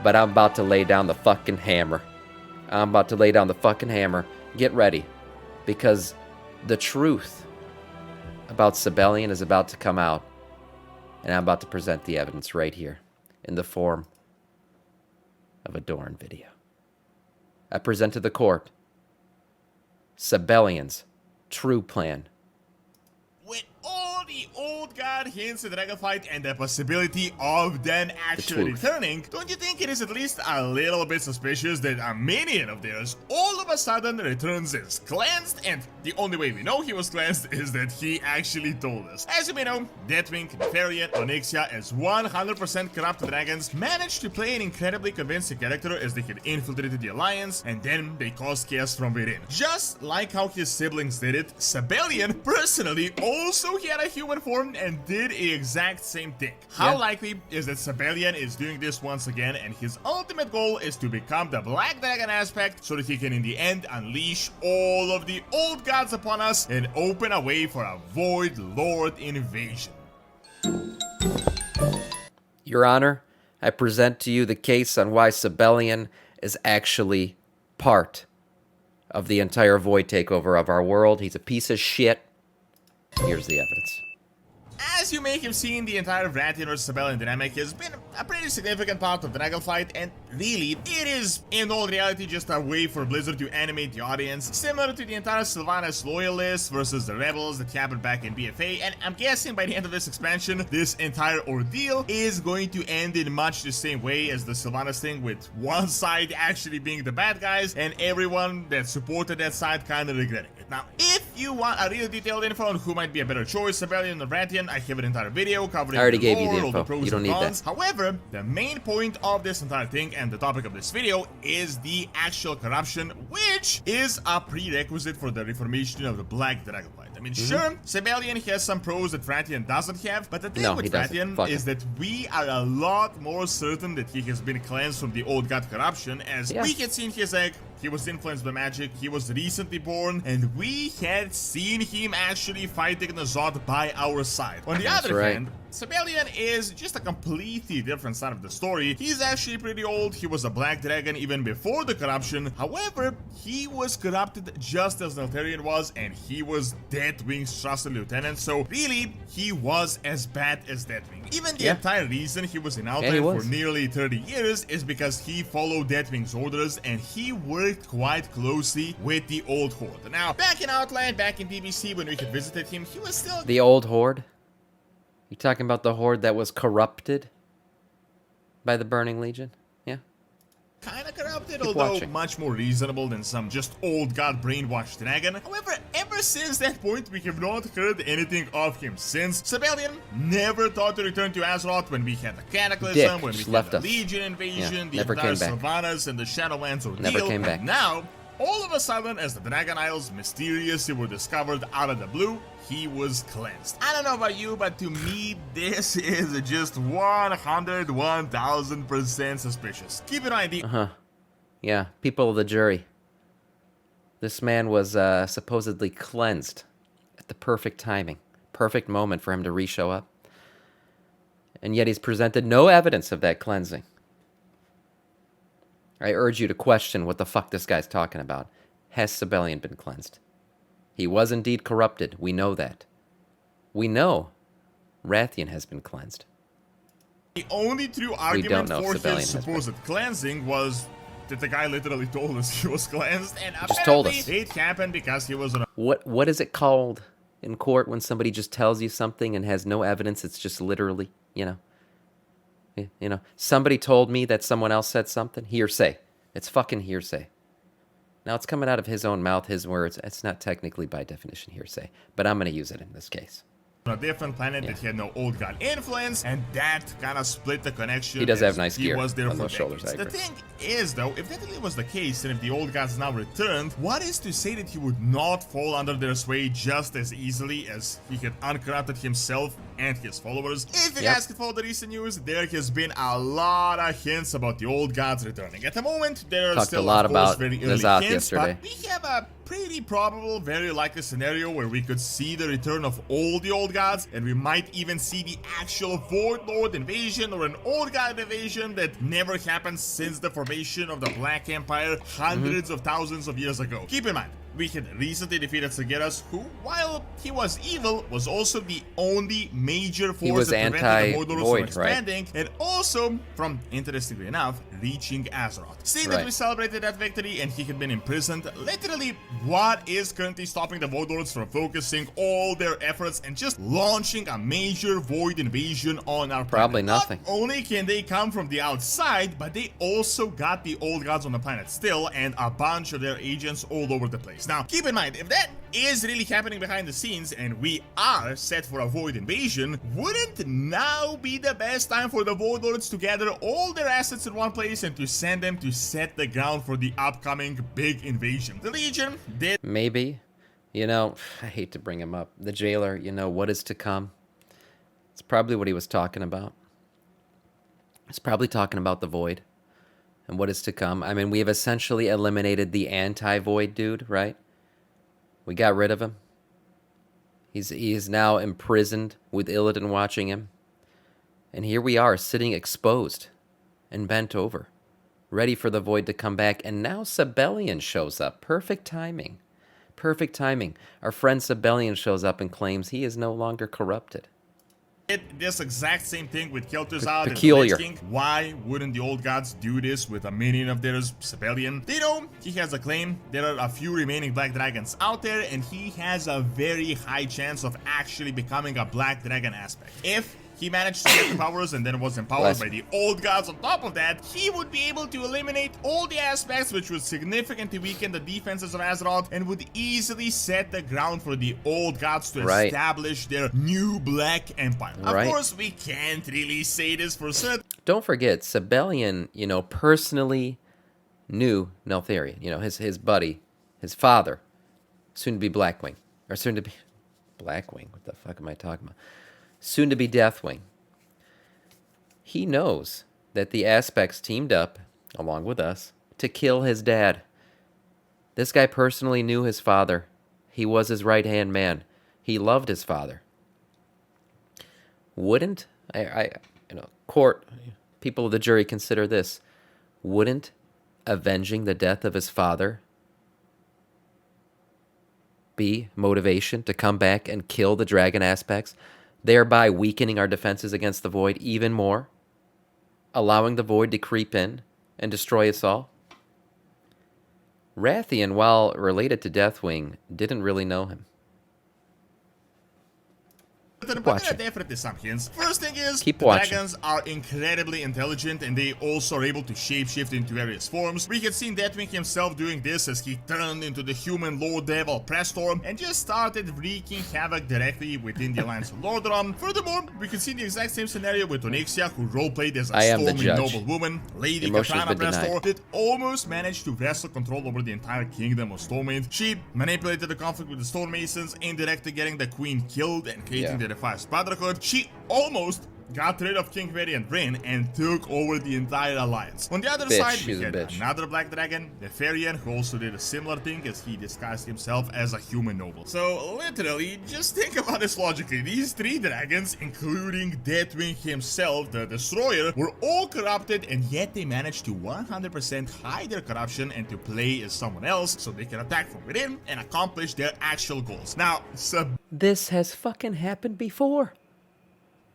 but I'm about to lay down the fucking hammer. I'm about to lay down the fucking hammer. Get ready, because the truth about Sabellian is about to come out, and I'm about to present the evidence right here in the form of a Doran video. I present to the court Sabellian's true plan. With all the old god hints at Dragonflight and the possibility of them actually returning, don't you think it is at least a little bit suspicious that a minion of theirs all of a sudden returns as cleansed, and the only way we know he was cleansed is that he actually told us. As you may know, Deathwing, Nefarian, Onyxia as 100% corrupt dragons managed to play an incredibly convincing character as they had infiltrated the Alliance, and then they caused chaos from within. Just like how his siblings did it, Sabellian personally also had a human form and did the exact same thing. How likely is that Sabellian is doing this once again, and his ultimate goal is to become the Black Dragon aspect so that he can in the end unleash all of the old gods upon us and open a way for a Void Lord invasion? Your Honor, I present to you the case on why Sabellian is actually part of the entire Void takeover of our world. He's a piece of shit. Here's the evidence. As you may have seen, the entire Vrathian vs Sabellian dynamic has been a pretty significant part of Dragonflight, and really, it is in all reality just a way for Blizzard to animate the audience, similar to the entire Sylvanas Loyalists versus the Rebels that happened back in BFA, and I'm guessing by the end of this expansion, this entire ordeal is going to end in much the same way as the Sylvanas thing, with one side actually being the bad guys, and everyone that supported that side kinda regretting it. Now, if you want a real detailed info on who might be a better choice, Sabellian or Vrathian, I have an entire video covering I already the gave you the lore, all the info. pros You don't and need cons. that. However, the main point of this entire thing and the topic of this video is the actual corruption, which is a prerequisite for the reformation of the Black Dragonflight. I mean, sure, Sabellian has some pros that Vrathian doesn't have, but the thing with Vrathian is that we are a lot more certain that he has been cleansed from the old god corruption, as we had seen his egg, he was influenced by magic, he was recently born, and we had seen him actually fighting N'Zoth by our side. On the other hand, Sabellian is just a completely different side of the story. He's actually pretty old, he was a Black Dragon even before the corruption. However, he was corrupted just as Neltharion was, and he was Deathwing's trusted lieutenant, so really, he was as bad as Deathwing. Even the entire reason he was in Outland for nearly 30 years is because he followed Deathwing's orders, and he worked quite closely with the Old Horde. Now, back in Outland, back in DBC, when we had visited him, he was still... The Old Horde? You talking about the Horde that was corrupted by the Burning Legion? Yeah. Kinda corrupted, although much more reasonable than some just old god brainwashed dragon. However, ever since that point, we have not heard anything of him since. Sabellian never thought to return to Azeroth when we had the Cataclysm, when we had the Legion invasion, the entire Sylvanas and the Shadowlands ordeal. Never came back. And now, all of a sudden, as the Dragon Isles mysteriously were discovered out of the blue, he was cleansed. I don't know about you, but to me, this is just 101,000% suspicious. Keep in mind Yeah, people of the jury. This man was supposedly cleansed at the perfect timing. Perfect moment for him to re-show up. And yet he's presented no evidence of that cleansing. I urge you to question what the fuck this guy's talking about. Has Sabellian been cleansed? He was indeed corrupted. We know that. We know Wrathian has been cleansed. The only true argument for his supposed cleansing was that the guy literally told us he was cleansed, and apparently it happened because he was on a... What is it called in court when somebody just tells you something and has no evidence? It's just literally, you know, somebody told me that someone else said something. Hearsay. It's fucking hearsay. Now, it's coming out of his own mouth, his words. It's not technically by definition hearsay, but I'm going to use it in this case. On a different planet that had no old god influence, and that kind of split the connection. He does have nice gear was there on for those shoulders. The thing is, though, if that really was the case, and if the old gods now returned, what is to say that he would not fall under their sway just as easily as he had uncorrupted himself and his followers. If you guys can follow the recent news, there has been a lot of hints about the old gods returning. At the moment, there are still, of course, very early hints, but we have a pretty probable, very likely scenario where we could see the return of all the old gods, and we might even see the actual Void Lord invasion or an old god invasion that never happened since the formation of the Black Empire hundreds of thousands of years ago. Keep in mind, we had recently defeated Sageras, who, while he was evil, was also the only major force that prevented the Mordors from expanding, and also, from, interestingly enough, reaching Azeroth. Seeing that we celebrated that victory and he had been imprisoned, literally, what is currently stopping the Void Lords from focusing all their efforts and just launching a major Void invasion on our planet? Probably nothing. Not only can they come from the outside, but they also got the old gods on the planet still, and a bunch of their agents all over the place. Now, keep in mind, if that is really happening behind the scenes and we are set for a Void invasion, wouldn't now be the best time for the Void Lords to gather all their assets in one place and to send them to set the ground for the upcoming big invasion? The Legion did... Maybe. You know, I hate to bring him up. The Jailer, you know, what is to come? It's probably what he was talking about. He's probably talking about the Void and what is to come. I mean, we have essentially eliminated the anti-Void dude, right? We got rid of him. He is now imprisoned with Illidan watching him. And here we are, sitting exposed and bent over, ready for the Void to come back. And now Sabellian shows up. Perfect timing. Perfect timing. Our friend Sabellian shows up and claims he is no longer corrupted. This exact same thing with Kel'Thuzad and Peculiar. the Lich King. Why wouldn't the old gods do this with a minion of theirs, Sabellian? They know he has a claim. There are a few remaining black dragons out there, and he has a very high chance of actually becoming a black dragon aspect. If he managed to get the powers and then was empowered by the old gods on top of that, he would be able to eliminate all the aspects, which would significantly weaken the defenses of Azeroth and would easily set the ground for the old gods to establish their new black empire. Of course, we can't really say this for certain. Don't forget, Sabellian, you know, personally knew Neltharion. You know, his buddy, his father, soon to be Blackwing. Or soon to be... Blackwing? What the fuck am I talking about? Soon to be Deathwing. He knows that the Aspects teamed up, along with us, to kill his dad. This guy personally knew his father. He was his right-hand man. He loved his father. Wouldn't, court, people of the jury consider this, wouldn't avenging the death of his father be motivation to come back and kill the dragon Aspects, thereby weakening our defenses against the Void even more, allowing the Void to creep in and destroy us all? Rathian, while related to Deathwing, didn't really know him. But there are definitely some hints. First thing is, dragons are incredibly intelligent and they also are able to shapeshift into various forms. We had seen Deathwing himself doing this as he turned into the human Lord Devil Prestor and just started wreaking havoc directly within the Alliance of Lordaeron. Furthermore, we could see the exact same scenario with Onyxia, who roleplayed as a stormy noble woman, Lady Katana Prestor, that almost managed to wrestle control over the entire kingdom of Stormwind. She manipulated the conflict with the Stormmasons, indirectly getting the Queen killed and creating the Defiance Brotherhood. She almost got rid of King Variant Rin and took over the entire alliance. On the other side, we had another black dragon, Nefarian, who also did a similar thing as he disguised himself as a human noble. So literally, just think about this logically. These three dragons, including Deathwing himself, the Destroyer, were all corrupted, and yet they managed to 100% hide their corruption and to play as someone else so they can attack from within and accomplish their actual goals. Now, this has fucking happened before.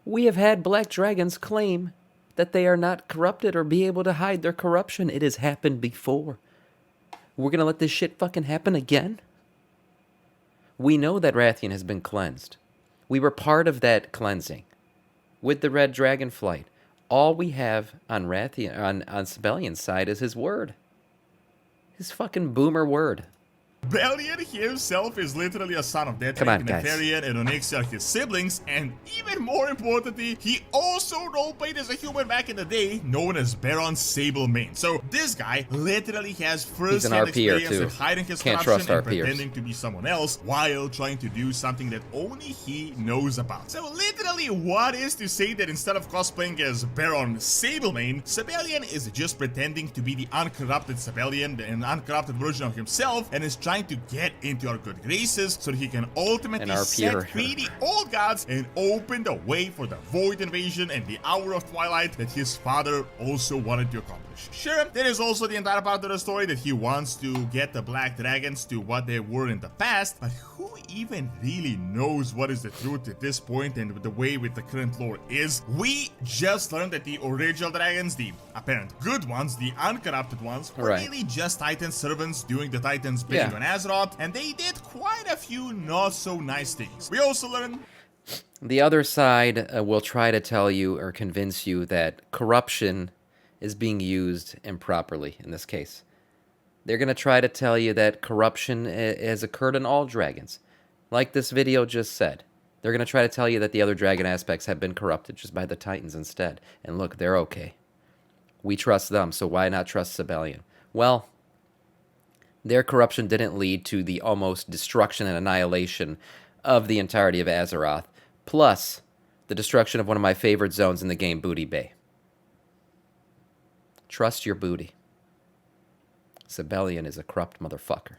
We have had black dragons claim that they are not corrupted or be able to hide their corruption. It has happened before. We're going to let this shit fucking happen again? We know that Rathian has been cleansed. We were part of that cleansing with the red Dragonflight. All we have on Rathian, on Sabellian's side is his word. His fucking boomer word. Sabellian himself is literally a son of Come on, Deathwing, guys. Nefarian, and Onyxia are his siblings, and even more importantly, he also roleplayed as a human back in the day, known as Baron Sabelmain. So this guy literally has first-hand RPer experience too. in hiding his Can't corruption trust and RPers. pretending to be someone else while trying to do something that only he knows about. So literally, what is to say that instead of cosplaying as Baron Sabelmain, Sabellian is just pretending to be the uncorrupted Sabellian, an uncorrupted version of himself, and is trying to get into our good graces so that he can ultimately set free the old gods and open the way for the Void Invasion and the Hour of Twilight that his father also wanted to accomplish. Sure, there is also the entire part of the story that he wants to get the Black Dragons to what they were in the past, but who even really knows what is the truth at this point and the way with the current lore is? We just learned that the original dragons, the apparent good ones, the uncorrupted ones, were really just Titan servants doing the Titans' bidding on Azeroth, and they did quite a few not so nice things. We also learned the other side will try to tell you or convince you that corruption is being used improperly in this case. They're going to try to tell you that corruption has occurred in all dragons. Like this video just said. They're going to try to tell you that the other dragon aspects have been corrupted just by the Titans instead. And look, they're okay. We trust them, so why not trust Sabellian? Well, their corruption didn't lead to the almost destruction and annihilation of the entirety of Azeroth, plus the destruction of one of my favorite zones in the game, Booty Bay. Trust your booty. Sabellian is a corrupt motherfucker.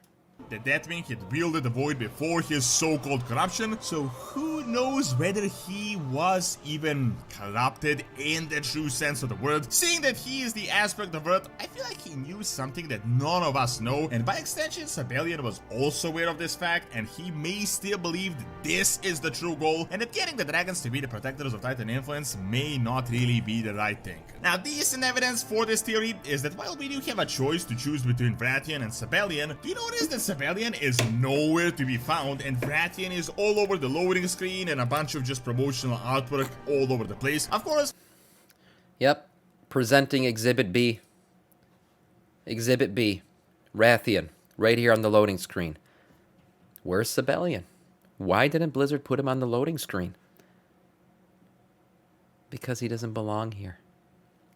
that Deathwing had wielded the Void before his so-called corruption, so who knows whether he was even corrupted in the true sense of the word. Seeing that he is the aspect of Earth, I feel like he knew something that none of us know, and by extension, Sabellian was also aware of this fact, and he may still believe that this is the true goal, and that getting the dragons to be the protectors of Titan influence may not really be the right thing. Now, decent evidence for this theory is that while we do have a choice to choose between Vrathian and Sabellian, do you notice that Sabellian is nowhere to be found, and Vrathian is all over the loading screen and a bunch of just promotional artwork all over the place? Of course. Yep. Presenting Exhibit B. Exhibit B. Rathian. Right here on the loading screen. Where's Sabellian? Why didn't Blizzard put him on the loading screen? Because he doesn't belong here.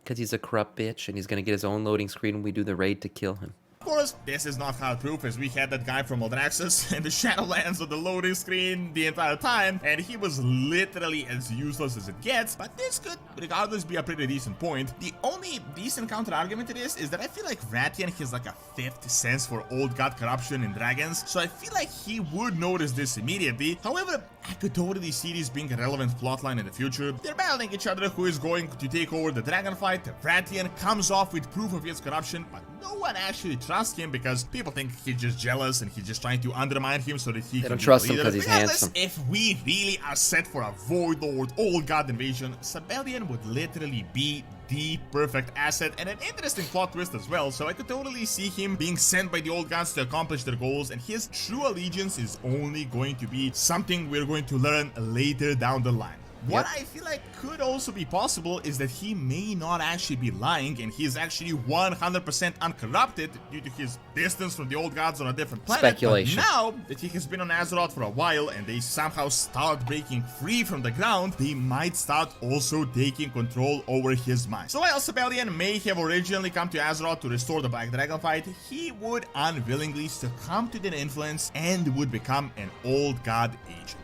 Because he's a corrupt bitch and he's going to get his own loading screen when we do the raid to kill him. Of course, this is not hard proof, as we had that guy from Eldraxis in the Shadowlands on the loading screen the entire time, and he was literally as useless as it gets, but this could regardless be a pretty decent point. The only decent counter argument to this is that I feel like Vrathian has like a fifth sense for old god corruption in dragons, so I feel like he would notice this immediately. However, I could totally see this being a relevant plotline in the future. They're battling each other who is going to take over the Dragonflight. Vrathian comes off with proof of his corruption, but no one actually trusts him because people think he's just jealous and he's just trying to undermine him so that he can don't trust him because he's Regardless, handsome. if we really are set for a Void Lord old god invasion, Sabellian would literally be the perfect asset and an interesting plot twist as well, so I could totally see him being sent by the old gods to accomplish their goals, and his true allegiance is only going to be something we're going to learn later down the line. What I feel like could also be possible is that he may not actually be lying and he is actually 100% uncorrupted due to his distance from the old gods on a different planet. Speculation. But now that he has been on Azeroth for a while and they somehow start breaking free from the ground, they might start also taking control over his mind. So while Sabellian may have originally come to Azeroth to restore the Black Dragonflight, he would unwillingly succumb to their influence and would become an old god agent.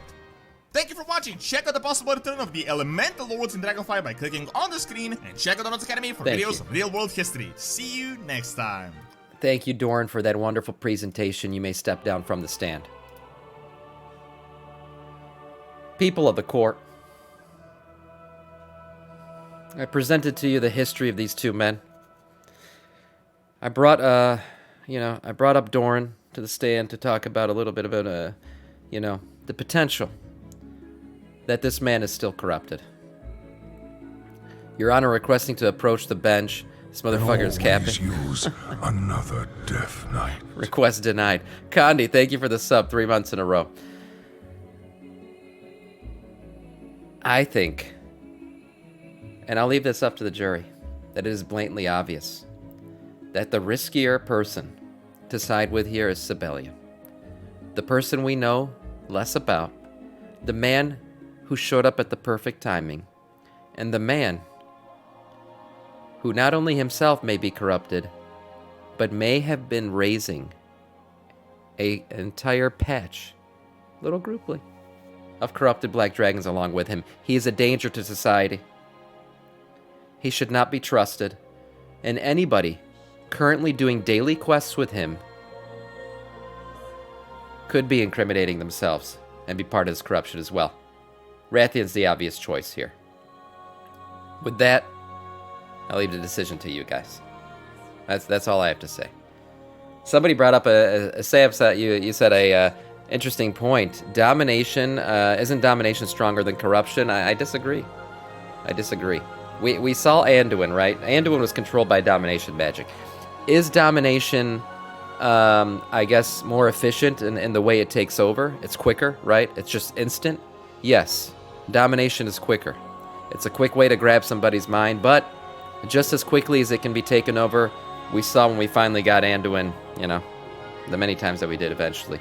Thank you for watching. Check out the possible return of the Elemental Lords in Dragonflight by clicking on the screen, and check out the Notes Academy for videos of real-world history. See you next time. Thank you, Doran, for that wonderful presentation. You may step down from the stand. People of the court, I presented to you the history of these two men. I brought, I brought up Doran to the stand to talk about a little bit about, the potential that this man is still corrupted. Your Honor, requesting to approach the bench. This motherfucker is capping. Use another Death Knight. Request denied. Condi, thank you for the sub 3 months in a row. I think, and I'll leave this up to the jury, that it is blatantly obvious that the riskier person to side with here is Sabellian. the person we know less about, the man who showed up at the perfect timing, and the man who not only himself may be corrupted, but may have been raising an entire patch, little grouply, of corrupted black dragons along with him. He is a danger to society. He should not be trusted, and anybody currently doing daily quests with him could be incriminating themselves and be part of this corruption as well. Rathian's the obvious choice here. With that, I'll leave the decision to you guys. That's all I have to say. Somebody brought up you said a interesting point. Domination, isn't domination stronger than corruption? I disagree. I disagree. We saw Anduin, right? Anduin was controlled by domination magic. Is domination, I guess, more efficient in the way it takes over? It's quicker, right? It's just instant? Yes, domination is quicker. It's a quick way to grab somebody's mind, but just as quickly as it can be taken over, we saw when we finally got Anduin, the many times that we did eventually.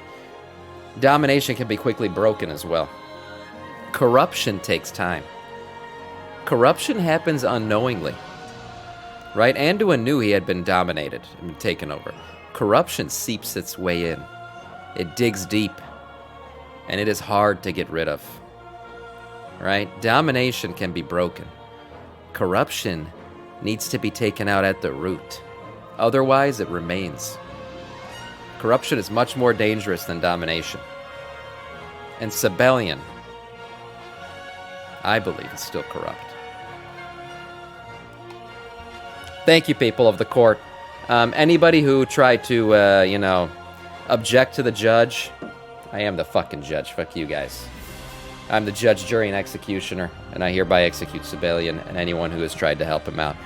Domination can be quickly broken as well. Corruption takes time. Corruption happens unknowingly, right? Anduin knew he had been dominated and taken over. Corruption seeps its way in. It digs deep, and it is hard to get rid of, right? Domination can be broken. Corruption needs to be taken out at the root. Otherwise, it remains. Corruption is much more dangerous than domination. And Sabellian, I believe, is still corrupt. Thank you, people of the court. Anybody who tried to, object to the judge, I am the fucking judge. Fuck you guys. I'm the judge, jury, and executioner, and I hereby execute Sabellian and anyone who has tried to help him out.